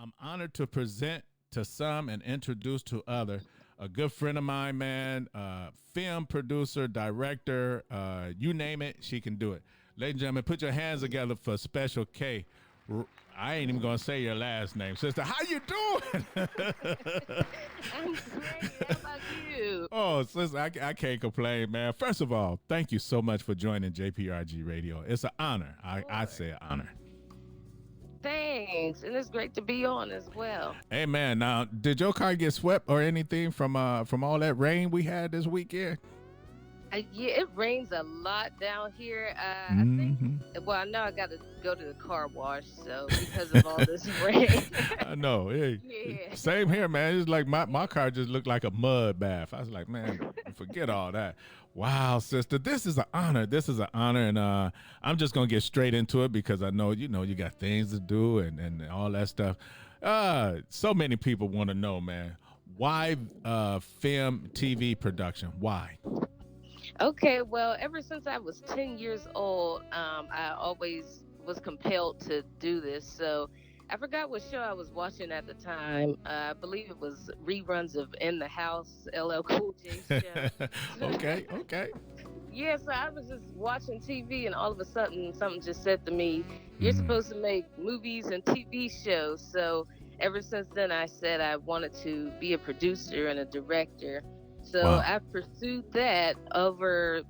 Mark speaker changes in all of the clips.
Speaker 1: I'm honored to present to some and introduce to other a good friend of mine, man, film producer, director, you name it, she can do it. Ladies and gentlemen, put your hands together for Special K. I ain't even gonna say your last name, sister. How you doing?
Speaker 2: I'm great. How about you?
Speaker 1: Oh, sister, I can't complain, man. First of all, thank you so much for joining JPRG Radio. It's an honor. I say an honor.
Speaker 2: Thanks. And it's great to be on as well.
Speaker 1: Hey, man. Now, did your car get swept or anything from all that rain we had this weekend?
Speaker 2: Yeah, it rains a lot down here. I think,
Speaker 1: Mm-hmm.
Speaker 2: well, I know I got to go to the car wash, so because of all this rain.
Speaker 1: I know. Hey,
Speaker 2: Yeah.
Speaker 1: same here, man. It's like my car just looked like a mud bath. I was like, man, forget all that. Wow, sister, this is an honor. This is an honor, and I'm just gonna get straight into it because I know you got things to do and all that stuff. So many people want to know, man, why film TV production? Why?
Speaker 2: Okay, well, ever since I was 10 years old, I always was compelled to do this. So I forgot what show I was watching at the time. I believe it was reruns of In the House, LL Cool J's show.
Speaker 1: Okay.
Speaker 2: Yeah, so I was just watching TV, and all of a sudden, something just said to me, "You're
Speaker 1: Mhm.
Speaker 2: supposed to make movies and TV shows." So ever since then, I said I wanted to be a producer and a director. So
Speaker 1: Wow.
Speaker 2: I pursued that over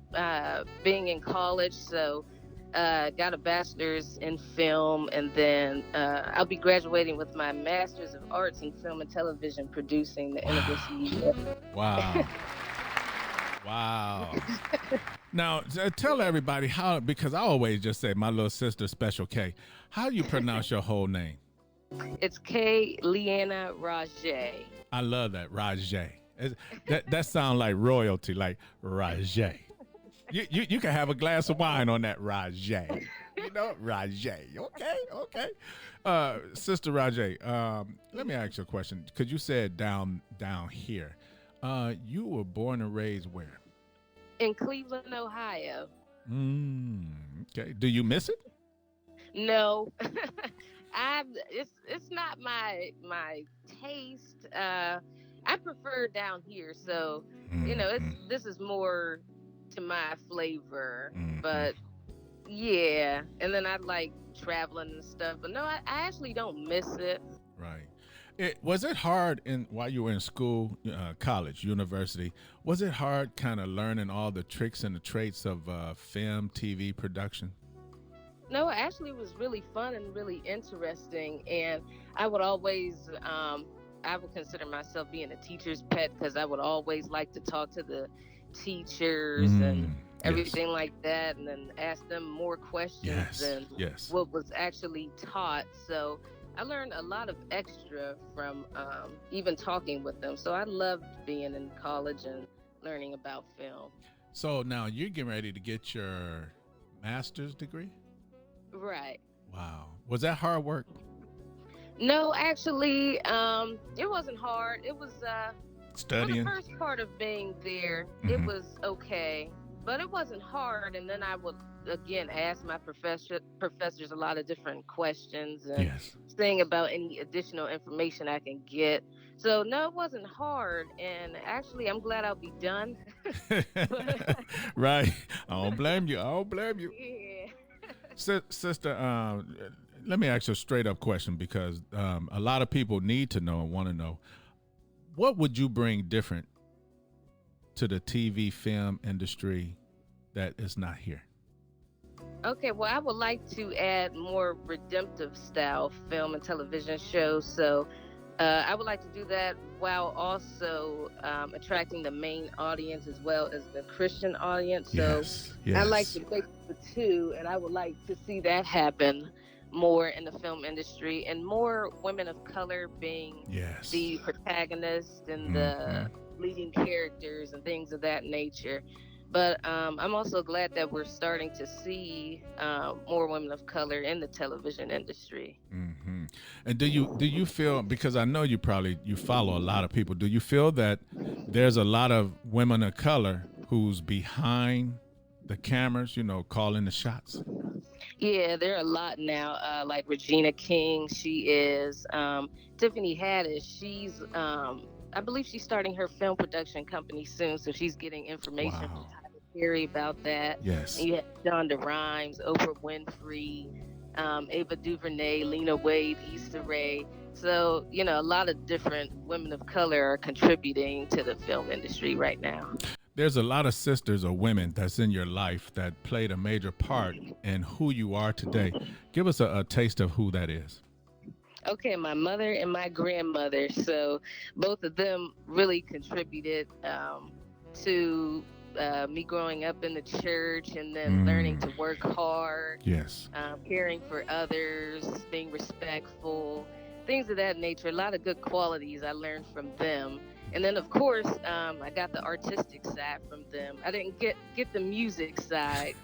Speaker 2: being in college. So got a bachelor's in film, and then I'll be graduating with my master's of arts in film and television producing the end of this
Speaker 1: Wow.
Speaker 2: year.
Speaker 1: Wow. Wow. Now, tell everybody how, because I always just say my little sister, Special K. How do you pronounce your whole name?
Speaker 2: It's Leanna Rodgée.
Speaker 1: I love that, Rodgée. That sounds like royalty, like Rodgée. You can have a glass of wine on that Rodgée. Rodgée. Okay. Sister Rodgée, let me ask you a question. Because you said down here. You were born and raised where?
Speaker 2: In Cleveland, Ohio.
Speaker 1: Okay. Do you miss it?
Speaker 2: No, it's not my taste. I prefer down here, so this is more to my flavor. But yeah, and then I like traveling and stuff. But no, I actually don't miss it.
Speaker 1: Right. Was it hard while you were in school, college, university? Was it hard kind of learning all the tricks and the traits of film, TV production?
Speaker 2: No, actually, it was really fun and really interesting. And I would always, I would consider myself being a teacher's pet because I would always like to talk to the teachers and everything like that, and then ask them more questions than what was actually taught. So I learned a lot of extra from even talking with them. So I loved being in college and learning about film.
Speaker 1: So now you're getting ready to get your master's degree?
Speaker 2: Right.
Speaker 1: Wow. Was that hard work?
Speaker 2: No, actually, it wasn't hard. It was
Speaker 1: studying.
Speaker 2: For the first part of being there, it was okay, but it wasn't hard. And then I would again ask my professors a lot of different questions and saying about any additional information I can get. So no, it wasn't hard, and actually, I'm glad I'll be done.
Speaker 1: Right. I don't blame you.
Speaker 2: Yeah.
Speaker 1: Sister, let me ask you a straight up question because a lot of people need to know and want to know. What would you bring different to the TV film industry that is not here?
Speaker 2: Okay, well, I would like to add more redemptive style film and television shows. So I would like to do that while also attracting the main audience as well as the Christian audience. So I like to mix the two, and I would like to see that happen more in the film industry and more women of color being the protagonists and the leading characters and things of that nature. But I'm also glad that we're starting to see more women of color in the television industry.
Speaker 1: And do you feel, because I know you follow a lot of people, do you feel that there's a lot of women of color who's behind the cameras, calling the shots?
Speaker 2: Yeah, there are a lot now. Like Regina King, she is. Tiffany Haddish, I believe she's starting her film production company soon, so she's getting information from
Speaker 1: Wow.
Speaker 2: Tyler Perry about that. And
Speaker 1: Yes.
Speaker 2: you have Shonda Rhimes, Oprah Winfrey, Ava DuVernay, Lena Waithe, Issa Rae. So, a lot of different women of color are contributing to the film industry right now.
Speaker 1: There's a lot of sisters or women that's in your life that played a major part in who you are today. Give us a taste of who that is.
Speaker 2: Okay, my mother and my grandmother. So both of them really contributed to me growing up in the church and then learning
Speaker 1: Mm,
Speaker 2: to work hard,
Speaker 1: yes.
Speaker 2: caring for others, being respectful, things of that nature. A lot of good qualities I learned from them. And then, of course, I got the artistic side from them. I didn't get the music side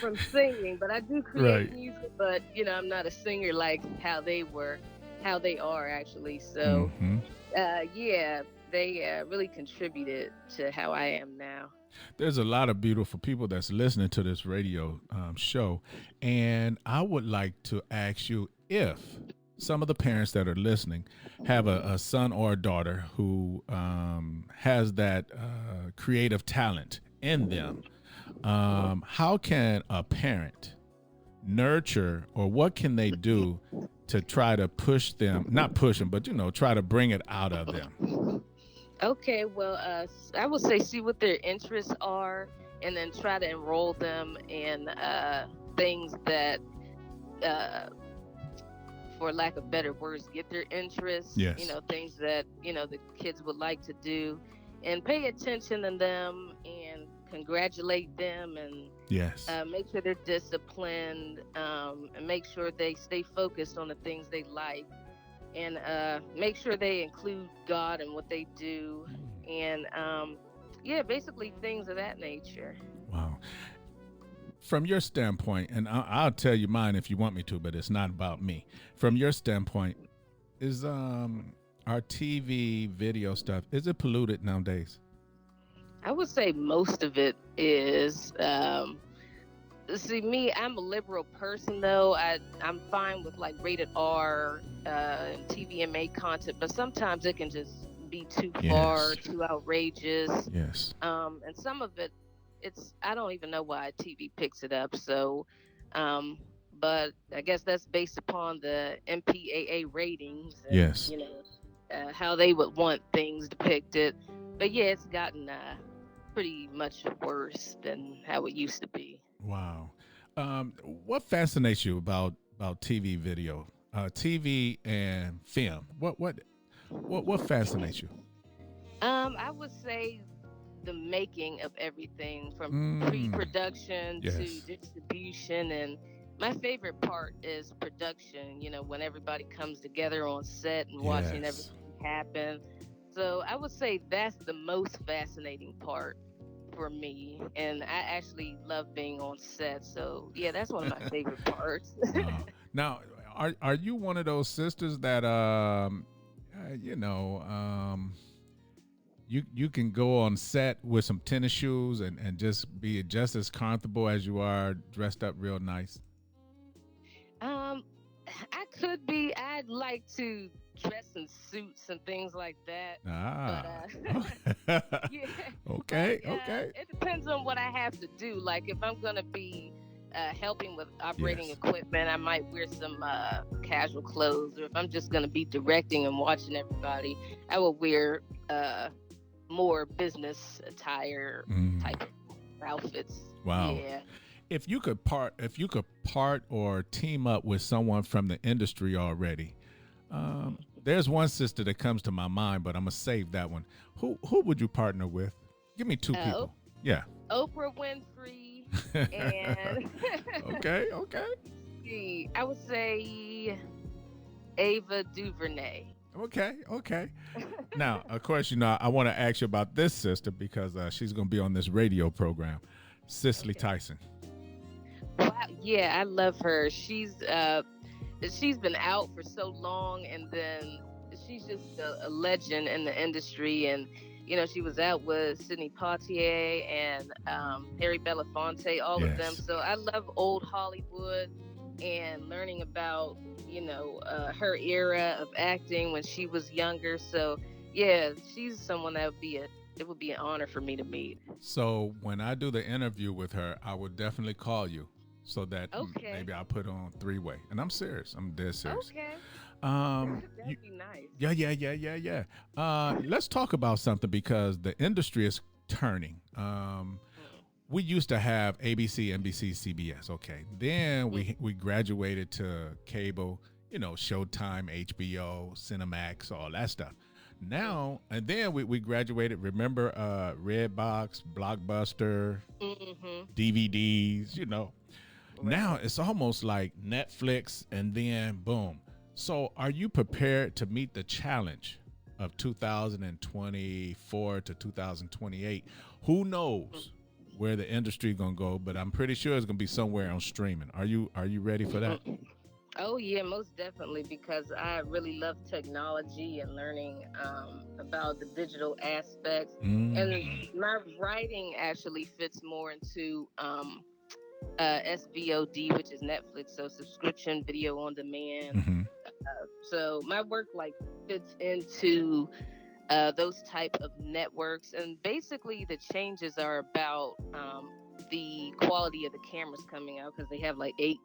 Speaker 2: from singing, but I do create
Speaker 1: Right.
Speaker 2: music. But I'm not a singer like how they are actually. So,
Speaker 1: Hmm.
Speaker 2: yeah, they really contributed to how I am now.
Speaker 1: There's a lot of beautiful people that's listening to this radio show. And I would like to ask you if some of the parents that are listening have a son or a daughter who has that creative talent in them. How can a parent nurture, or what can they do to try to push them, not push them, but try to bring it out of them?
Speaker 2: Okay, well, I would say see what their interests are, and then try to enroll them in things that, uh, for lack of better words, get their interests.
Speaker 1: Yes.
Speaker 2: Things that the kids would like to do, and pay attention to them and congratulate them, and
Speaker 1: Yes.
Speaker 2: make sure they're disciplined, and make sure they stay focused on the things they like, and make sure they include God in what they do, and yeah, basically things of that nature.
Speaker 1: Wow. From your standpoint, and I'll tell you mine if you want me to, but it's not about me. From your standpoint, is our TV video stuff, is it polluted nowadays?
Speaker 2: I would say most of it is. See, me, I'm a liberal person though. I'm fine with like rated R and TVMA content, but sometimes it can just be too far,
Speaker 1: Yes.
Speaker 2: too outrageous.
Speaker 1: Yes.
Speaker 2: And some of it, it's I don't even know why TV picks it up. So, um, but I guess that's based upon the MPAA ratings and
Speaker 1: Yes.
Speaker 2: how they would want things depicted. But yeah, it's gotten pretty much worse than how it used to be.
Speaker 1: Wow. What fascinates you about TV video, TV and film? What fascinates you?
Speaker 2: I would say the making of everything from
Speaker 1: Mm,
Speaker 2: pre-production to
Speaker 1: yes.
Speaker 2: distribution, and my favorite part is production, when everybody comes together on set and watching
Speaker 1: Yes.
Speaker 2: everything happen. So I would say that's the most fascinating part for me, and I actually love being on set. So yeah, that's one of my favorite parts.
Speaker 1: Wow. Now, are you one of those sisters that you know you can go on set with some tennis shoes and just be just as comfortable as you are dressed up real nice?
Speaker 2: um, I could be. I'd like to dress in suits and things like that, but
Speaker 1: Ah.
Speaker 2: yeah, but
Speaker 1: Okay. Okay.
Speaker 2: it depends on what I have to do. Like if I'm gonna be helping with operating
Speaker 1: Yes.
Speaker 2: equipment, I might wear some casual clothes. Or if I'm just gonna be directing and watching everybody, I will wear more business attire
Speaker 1: Mm.
Speaker 2: type of outfits.
Speaker 1: Wow.
Speaker 2: Yeah.
Speaker 1: If you could part or team up with someone from the industry already, there's one sister that comes to my mind, but I'm gonna save that one. Who would you partner with? Give me two
Speaker 2: Uh,
Speaker 1: people. Yeah.
Speaker 2: Oprah Winfrey and
Speaker 1: Okay. Okay.
Speaker 2: I would say Ava DuVernay.
Speaker 1: Okay. Okay. Now, of course, I want to ask you about this sister because she's gonna be on this radio program, Cicely
Speaker 2: Okay.
Speaker 1: Tyson.
Speaker 2: Wow. Yeah, I love her. She's been out for so long, and then she's just a legend in the industry. And She was out with Sidney Poitier and Harry Belafonte, all of them.
Speaker 1: Yes.
Speaker 2: So I love old Hollywood and learning about, her era of acting when she was younger. So yeah, she's someone that it would be an honor for me to meet.
Speaker 1: So when I do the interview with her, I will definitely call you so that
Speaker 2: Okay.
Speaker 1: maybe I'll put on three-way. And I'm serious. I'm dead serious.
Speaker 2: Okay.
Speaker 1: You,
Speaker 2: That'd be nice.
Speaker 1: yeah. Let's talk about something because the industry is turning.
Speaker 2: Mm,
Speaker 1: We used to have ABC, NBC, CBS. Okay, then
Speaker 2: mm,
Speaker 1: we graduated to cable. Showtime, HBO, Cinemax, all that stuff.
Speaker 2: mm,
Speaker 1: Now and then we graduated. Remember, Redbox, Blockbuster,
Speaker 2: mm-hmm.
Speaker 1: DVDs. Now
Speaker 2: Right.
Speaker 1: it's almost like Netflix, and then boom. So, are you prepared to meet the challenge of 2024 to 2028? Who
Speaker 2: Mm,
Speaker 1: knows where the industry gonna go? But I'm pretty sure it's gonna be somewhere on streaming. Are you ready for that?
Speaker 2: mm. Oh yeah, most definitely because I really love technology and learning about the digital aspects. And
Speaker 1: Mm-hmm.
Speaker 2: my writing actually fits more into SVOD, which is Netflix, so subscription video on demand.
Speaker 1: Mm-hmm.
Speaker 2: So my work like fits into those type of networks, and basically the changes are about the quality of the cameras coming out because they have like 8K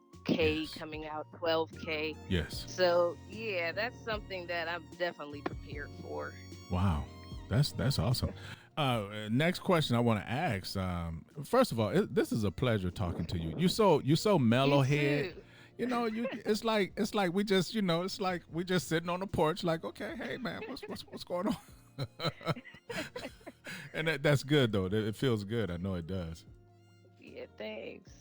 Speaker 1: Yes.
Speaker 2: coming out, 12K.
Speaker 1: Yes.
Speaker 2: So yeah, that's something that I'm definitely prepared for.
Speaker 1: Wow, that's awesome. Next question I want to ask. First of all, this is a pleasure talking to you. You so
Speaker 2: You
Speaker 1: mellow head.
Speaker 2: too.
Speaker 1: It's like we just it's like we just sitting on the porch. Like, okay, hey man, what's going on? And that's good though. It feels good. I know it does.
Speaker 2: Yeah, thanks.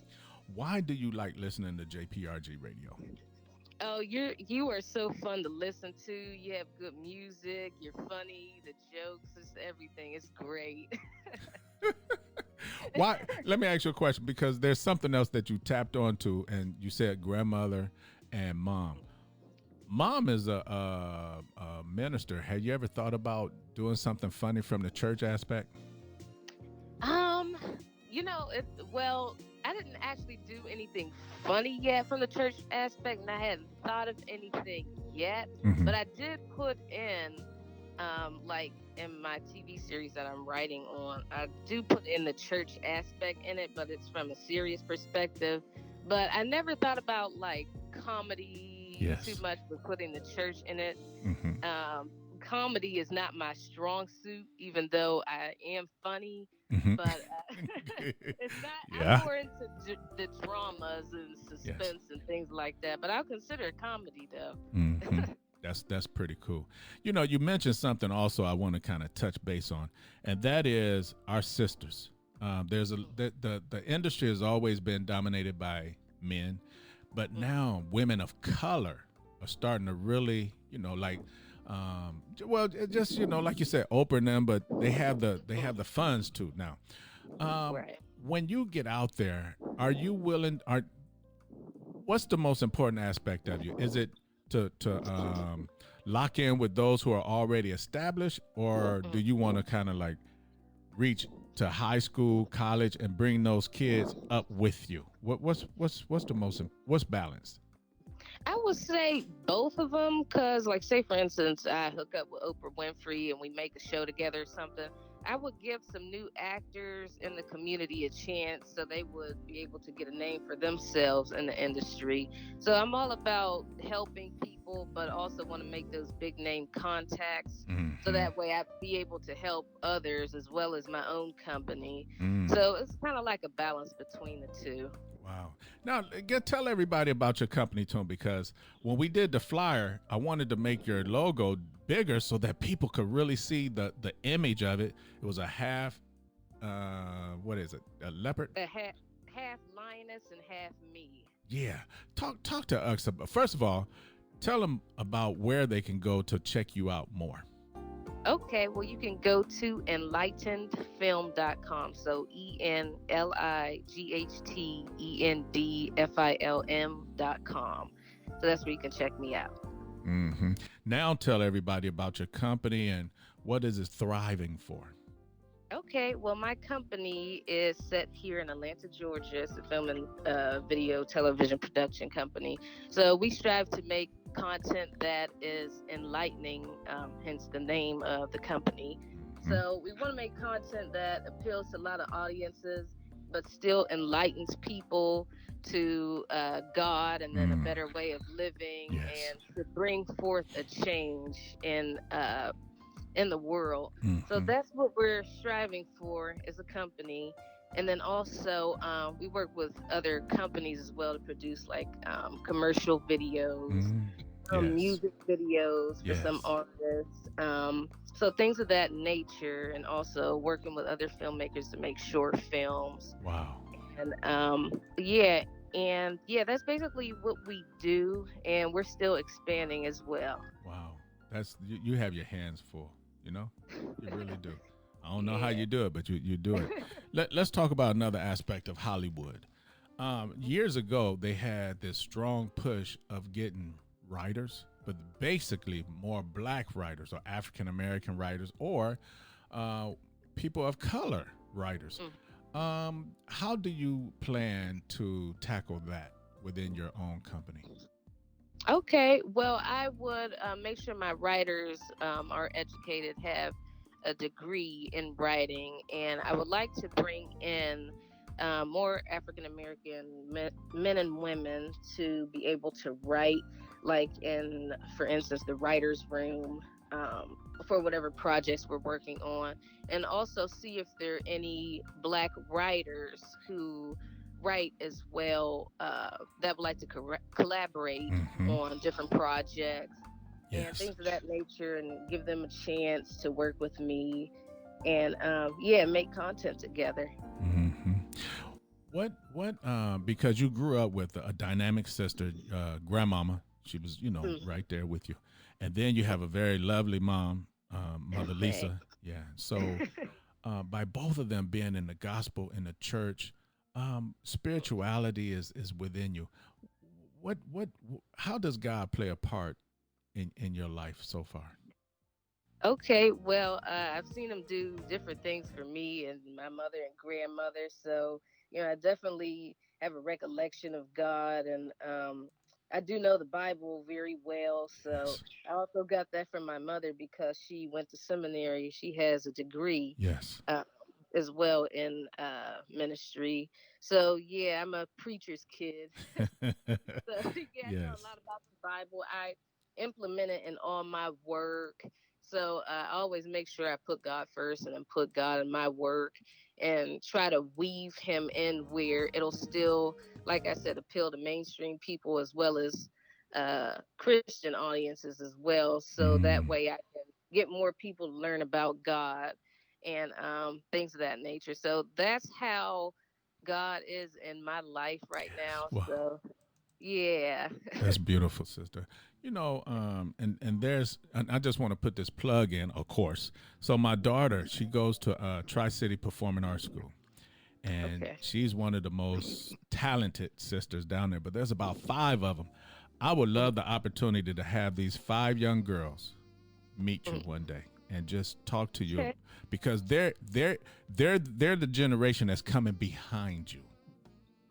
Speaker 1: Why do you like listening to JPRG radio?
Speaker 2: Oh, you are so fun to listen to. You have good music. You're funny. The jokes, it's everything. It's great.
Speaker 1: Why? Let me ask you a question because there's something else that you tapped onto, and you said grandmother and mom. Mom is a minister. Have you ever thought about doing something funny from the church aspect?
Speaker 2: Um, well, I didn't actually do anything funny yet from the church aspect, and I hadn't thought of anything yet.
Speaker 1: Mm-hmm.
Speaker 2: But I did put in, like in my TV series that I'm writing on, I do put in the church aspect in it, but it's from a serious perspective. But I never thought about like comedy too
Speaker 1: Yes.
Speaker 2: much, but putting the church in it.
Speaker 1: Mm-hmm.
Speaker 2: Comedy is not my strong suit, even though I am funny.
Speaker 1: Mm-hmm.
Speaker 2: But it's not. I'm
Speaker 1: Yeah.
Speaker 2: more into the dramas and
Speaker 1: Yes.
Speaker 2: suspense and things like that. But I'll consider it comedy though.
Speaker 1: Mm-hmm. That's pretty cool. You mentioned something also I want to kind of touch base on, and that is our sisters. There's a the industry has always been dominated by men, but
Speaker 2: Mm,
Speaker 1: now women of color are starting to really, like, well, just like you said, Oprah and them, but they have the funds too now.
Speaker 2: right.
Speaker 1: When you get out there, are you willing? What's the most important aspect of you? Is it to lock in with those who are already established, or do
Speaker 2: Mm.
Speaker 1: you want to kind of like reach to high school, college, and bring those kids up with you? What's the most what's balanced?
Speaker 2: I would say both of them, cause like say for instance, I hook up with Oprah Winfrey and we make a show together or something. I would give some new actors in the community a chance so they would be able to get a name for themselves in the industry. So I'm all about helping people, but also want to make those big name contacts so
Speaker 1: Mm-hmm.
Speaker 2: that way I'd be able to help others as well as my own company.
Speaker 1: Mm.
Speaker 2: So it's kind of like a balance between the two.
Speaker 1: Wow. Now, tell everybody about your company, Tom, because when we did the flyer, I wanted to make your logo bigger so that people could really see the image of it. It was a half, what is it? A leopard?
Speaker 2: A half lioness and half me.
Speaker 1: Yeah. Talk to us. First of all, tell them about where they can go to check you out more.
Speaker 2: Okay, well, you can go to enlightenedfilm.com. So ENLIGHTENDFILM.com. So that's where you can check me out.
Speaker 1: Mm-hmm. Now tell everybody about your company and What is it thriving for?
Speaker 2: Okay, well, my company is set here in Atlanta, Georgia. It's a film and video television production company. So we strive to make content that is enlightening, hence the name of the company.
Speaker 1: Mhm.
Speaker 2: So we want to make content that appeals to a lot of audiences, but still enlightens people to God and then a
Speaker 1: Mm.
Speaker 2: better way of living
Speaker 1: Yes.
Speaker 2: and to bring forth a change in the world. So
Speaker 1: Hmm.
Speaker 2: that's what we're striving for as a company. And then also, we work with other companies as well to produce like commercial videos,
Speaker 1: Mm. Yes.
Speaker 2: music videos for some
Speaker 1: Yes.
Speaker 2: artists. So things of that nature, and also working with other filmmakers to make short films.
Speaker 1: Wow.
Speaker 2: And yeah, and yeah, that's basically what we do, and we're still expanding as well.
Speaker 1: Wow. That's you have your hands full, you know? You really do. I don't know how
Speaker 2: Yeah.
Speaker 1: you do it, but you do it. Let's talk about another aspect of Hollywood. Years ago, they had this strong push of getting writers, but basically more black writers or African American writers or uh, people of color writers. How do you plan to tackle that within your own company?
Speaker 2: Okay, well, I would make sure my writers are educated, have a degree in writing, and I would like to bring in more African American men and women to be able to write, like in, for instance, the writer's room for whatever projects we're working on, and also see if there are any black writers who write as well that would like to collaborate
Speaker 1: Hmm.
Speaker 2: on different projects and
Speaker 1: Yes.
Speaker 2: things of that nature and give them a chance to work with me and yeah, make content together.
Speaker 1: Hmm. Because you grew up with a dynamic sister, grandmama. She was,
Speaker 2: Mm,
Speaker 1: right there with you. And then you have a very lovely mom, Mother
Speaker 2: thanks.
Speaker 1: Lisa. Yeah. So by both of them being in the gospel, in the church, spirituality is within you. How does God play a part in your life so far?
Speaker 2: Okay, well, I've seen them do different things for me and my mother and grandmother. So, I definitely have a recollection of God, and I do know the Bible very well. So,
Speaker 1: Yes.
Speaker 2: I also got that from my mother because she went to seminary. She has a degree
Speaker 1: Yes.
Speaker 2: uh, as well in ministry. So, yeah, I'm a preacher's kid. So yeah, I know a
Speaker 1: Yes.
Speaker 2: lot about the Bible. I implement it in all my work. So I always make sure I put God first and then put God in my work and try to weave him in where it'll still, like I said, appeal to mainstream people as well as Christian audiences as well. So that
Speaker 1: Mm.
Speaker 2: way I can get more people to learn about God and things of that nature. So that's how God is in my life right
Speaker 1: Yes.
Speaker 2: now.
Speaker 1: Wow.
Speaker 2: So yeah.
Speaker 1: That's beautiful, sister. And I just want to put this plug in, of course. So my daughter, she goes to Tri City Performing Arts School, and
Speaker 2: Okay.
Speaker 1: she's one of the most talented sisters down there. But there's about five of them. I would
Speaker 2: Mhm,
Speaker 1: love the opportunity to have these five young girls meet you
Speaker 2: mhm.
Speaker 1: one day and just talk to you
Speaker 2: Okay.
Speaker 1: because they're the generation that's coming behind you.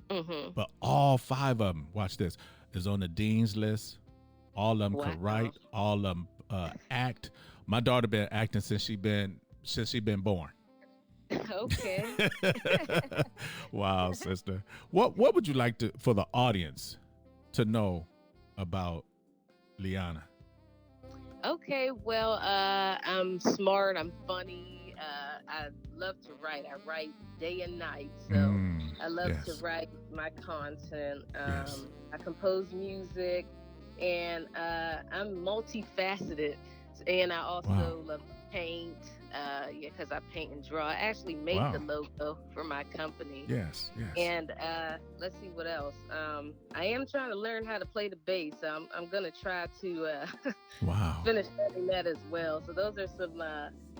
Speaker 2: Mhm.
Speaker 1: But all five of them, watch this, is on the dean's list. All of them could
Speaker 2: Wow.
Speaker 1: write. All of them act. My daughter been acting since she been born.
Speaker 2: Okay.
Speaker 1: Wow, sister. What would you like to for the audience to know about Leanna?
Speaker 2: Okay. Well, I'm smart. I'm funny. I love to write. I write day and night. So
Speaker 1: Mm,
Speaker 2: I love to
Speaker 1: yes,
Speaker 2: write my content.
Speaker 1: yes.
Speaker 2: I compose music, and I'm multifaceted. And I
Speaker 1: Wow,
Speaker 2: also love to paint. Yeah, because I paint and draw. I actually made the
Speaker 1: wow.
Speaker 2: logo for my company.
Speaker 1: Yes, yes.
Speaker 2: And let's see what else. I am trying to learn how to play the bass. So I'm gonna try to
Speaker 1: Wow.
Speaker 2: finish studying that as well. So those are some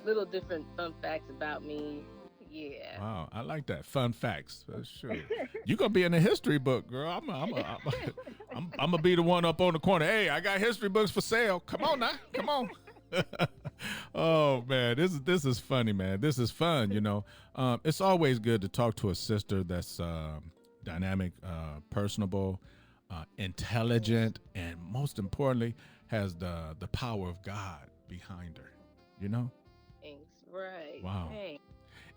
Speaker 2: little different fun facts about me. Yeah.
Speaker 1: Wow, I like that. Fun facts. Sure. You gonna be in the history book, girl. I'm gonna be the one up on the corner. Hey, I got history books for sale. Come on now. Come on. Oh man, this is funny, man. This is fun. It's always good to talk to a sister that's dynamic, personable, intelligent, and most importantly, has the power of God behind her. You know?
Speaker 2: Thanks. Right.
Speaker 1: Wow.
Speaker 2: Thanks.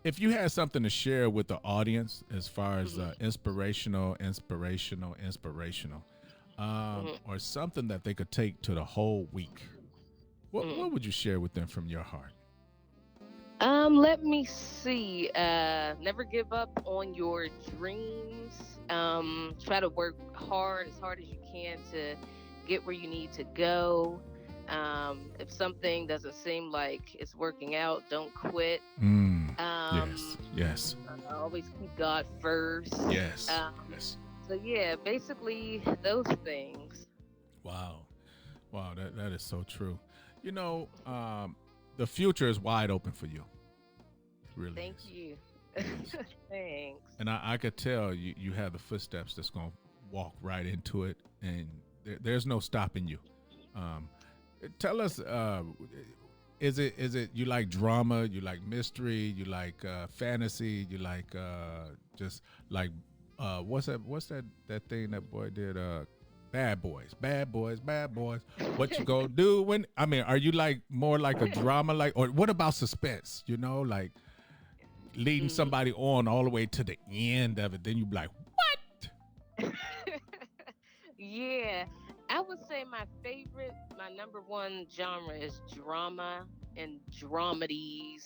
Speaker 1: If you had something to share with the audience as far as
Speaker 2: Mhm.
Speaker 1: inspirational,
Speaker 2: Mhm.
Speaker 1: or something that they could take to the whole week, what
Speaker 2: Mhm.
Speaker 1: would you share with them from your heart?
Speaker 2: Let me see. Never give up on your dreams. Try to work hard as you can to get where you need to go. If something doesn't seem like it's working out, don't quit.
Speaker 1: Mm, yes,
Speaker 2: Um,
Speaker 1: yes,
Speaker 2: Always keep God first.
Speaker 1: yes,
Speaker 2: Um,
Speaker 1: yes.
Speaker 2: so yeah, basically those things.
Speaker 1: Wow, wow, that is so true. You know, the future is wide open for you. It really
Speaker 2: Thank
Speaker 1: is.
Speaker 2: you.
Speaker 1: It is.
Speaker 2: Thanks.
Speaker 1: And I could tell you have the footsteps that's going to walk right into it, and there's no stopping you. Um, Tell us, is it you like drama, you like mystery, you like fantasy, you like just like what's that thing that boy did, Bad Boys, Bad Boys, Bad Boys. What you gonna do when? I mean, are you like more like a drama, like, or what about suspense? Like leading
Speaker 2: Mhm.
Speaker 1: somebody on all the way to the end of it. Then you be like,
Speaker 2: Yeah, I would say my number one genre is drama and dramedies,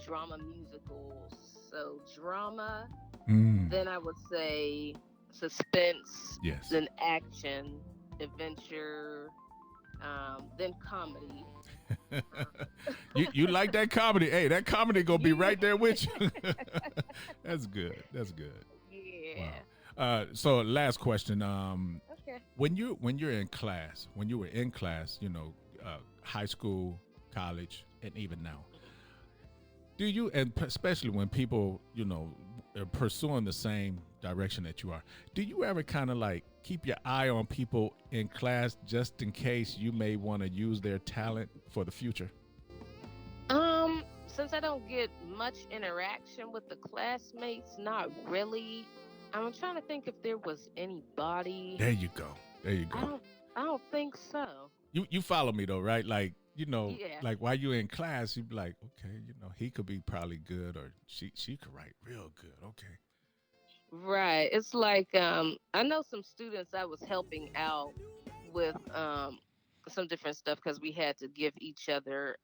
Speaker 2: drama musicals. So drama,
Speaker 1: mm,
Speaker 2: then I would say suspense,
Speaker 1: yes.
Speaker 2: then action, adventure, then comedy.
Speaker 1: You like that comedy? Hey, that comedy gonna be
Speaker 2: Yeah,
Speaker 1: right there with you. That's good. That's good. Wow.
Speaker 2: yeah.
Speaker 1: So last question.
Speaker 2: Okay.
Speaker 1: When you're in class, when you were in class, high school, college, and even now, do you, and especially when people, are pursuing the same direction that you are, do you ever kind of like keep your eye on people in class just in case you may want to use their talent for the future?
Speaker 2: Since I don't get much interaction with the classmates, not really. I'm trying to think if there was anybody.
Speaker 1: There you go. There you
Speaker 2: I
Speaker 1: go.
Speaker 2: don't I don't think so.
Speaker 1: You follow me though, right? Like,
Speaker 2: Yeah.
Speaker 1: like while you're in class, you'd be like, okay, he could be probably good, or she could write real good. Okay.
Speaker 2: Right. It's like I know some students I was helping out with some different stuff because we had to give each other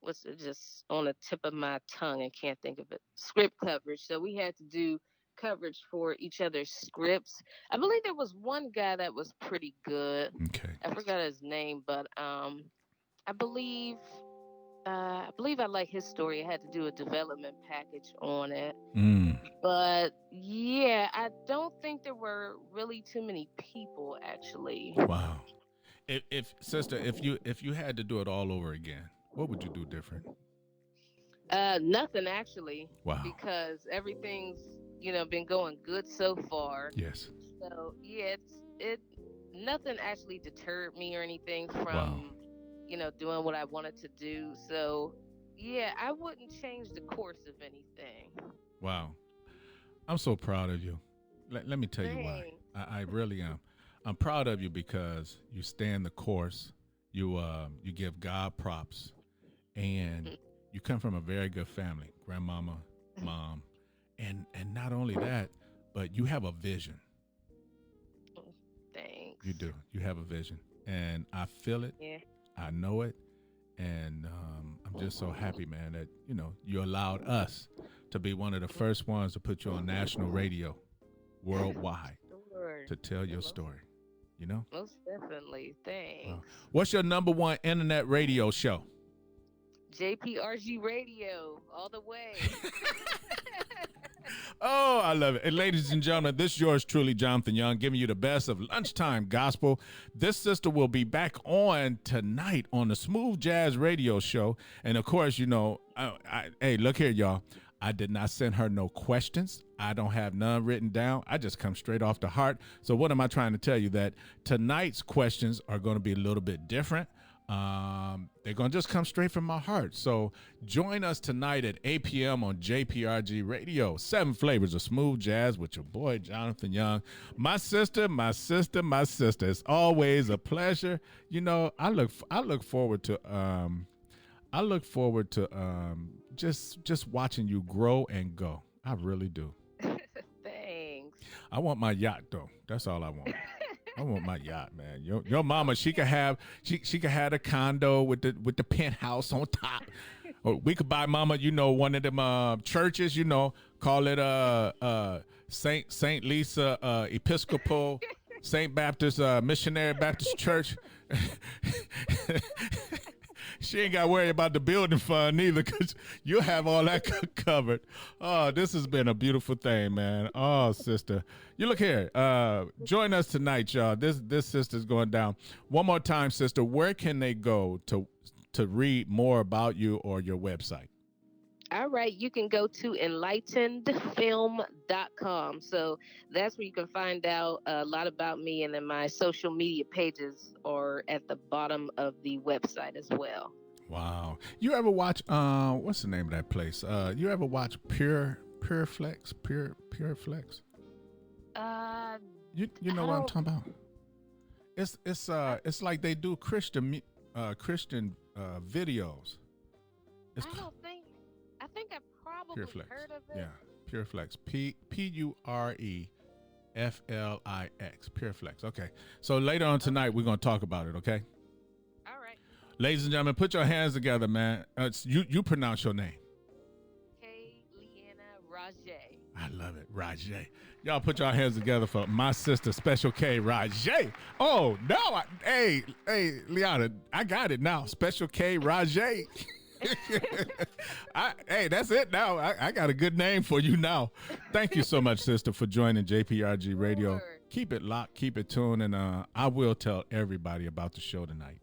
Speaker 2: what's it just on the tip of my tongue and can't think of it. Script coverage. So we had to do coverage for each other's scripts. I believe there was one guy that was pretty good.
Speaker 1: Okay.
Speaker 2: I forgot his name, but I believe I like his story. I had to do a development package on it.
Speaker 1: Mm.
Speaker 2: But yeah, I don't think there were really too many people actually.
Speaker 1: Wow. If sister, if you had to do it all over again, what would you do different?
Speaker 2: Nothing actually,
Speaker 1: Wow.
Speaker 2: because everything's been going good so far.
Speaker 1: Yes.
Speaker 2: So yeah, it nothing actually deterred me or anything
Speaker 1: Wow.
Speaker 2: from doing what I wanted to do. So yeah, I wouldn't change the course of anything.
Speaker 1: Wow. I'm so proud of you. Let me tell you why.
Speaker 2: Dang.
Speaker 1: I really am. I'm proud of you because you stand the course. You give God props, and you come from a very good family, grandmama, mom, and not only that, but you have a vision. You
Speaker 2: Thanks.
Speaker 1: do. You have a vision, and I feel it.
Speaker 2: Yeah.
Speaker 1: I know it, and I'm just so happy, man, that you allowed us to be one of the first ones to put you on national radio, worldwide,
Speaker 2: Sure.
Speaker 1: to tell your
Speaker 2: Most,
Speaker 1: story. You know.
Speaker 2: most definitely.
Speaker 1: Wow.
Speaker 2: Thanks.
Speaker 1: What's your number one internet radio show?
Speaker 2: JprgRadio all the way.
Speaker 1: Oh, I love it. And ladies and gentlemen, this is yours truly, Jonathan Young, giving you the best of lunchtime gospel. This sister will be back on tonight on the Smooth Jazz Radio Show. And of course, hey, look here, y'all. I did not send her no questions. I don't have none written down. I just come straight off the heart. So what am I trying to tell you? That tonight's questions are going to be a little bit different. They're going to just come straight from my heart. So join us tonight at 8 p.m. on JprgRadio Radio. 7 flavors of smooth jazz with your boy, Jonathan Young. My sister. It's always a pleasure. You know, I look forward to just watching you grow and go. I really do.
Speaker 2: Thanks.
Speaker 1: I want my yacht though. That's all I want. I want my yacht, man. Your mama, she could have a condo with the penthouse on top. Or we could buy mama, one of them churches, call it Saint Lisa Episcopal Saint Baptist Missionary Baptist Church. She ain't got to worry about the building fund neither, because you'll have all that covered. Oh, this has been a beautiful thing, man. Oh, sister. You look here. Join us tonight, y'all. This sister's going down. One more time, sister, where can they go to read more about you or your website?
Speaker 2: All right, you can go to enlightenedfilm.com. So that's where you can find out a lot about me, and then my social media pages are at the bottom of the website as well.
Speaker 1: Wow. You ever watch what's the name of that place? You ever watch Pureflex? Pureflex? You know what I'm talking about? It's like they do Christian videos.
Speaker 2: I think I probably
Speaker 1: Pureflex.
Speaker 2: heard of it.
Speaker 1: Yeah, Pureflex. Pureflix. Pureflex. Okay. So later on tonight, we're going to talk about it, okay?
Speaker 2: All right.
Speaker 1: Ladies and gentlemen, put your hands together, man. You pronounce your name.
Speaker 2: Leanna Rodgée.
Speaker 1: I love it, Rodgée. Y'all put your hands together for my sister, Special K, Rodgée. Oh, no. Hey, Leanna, I got it now. Special K, Rodgée. Hey, that's it now. I got a good name for you now. Thank you so much, sister, for joining JprgRadio Radio.
Speaker 2: Sure.
Speaker 1: Keep it locked, keep it tuned, and I will tell everybody about the show tonight.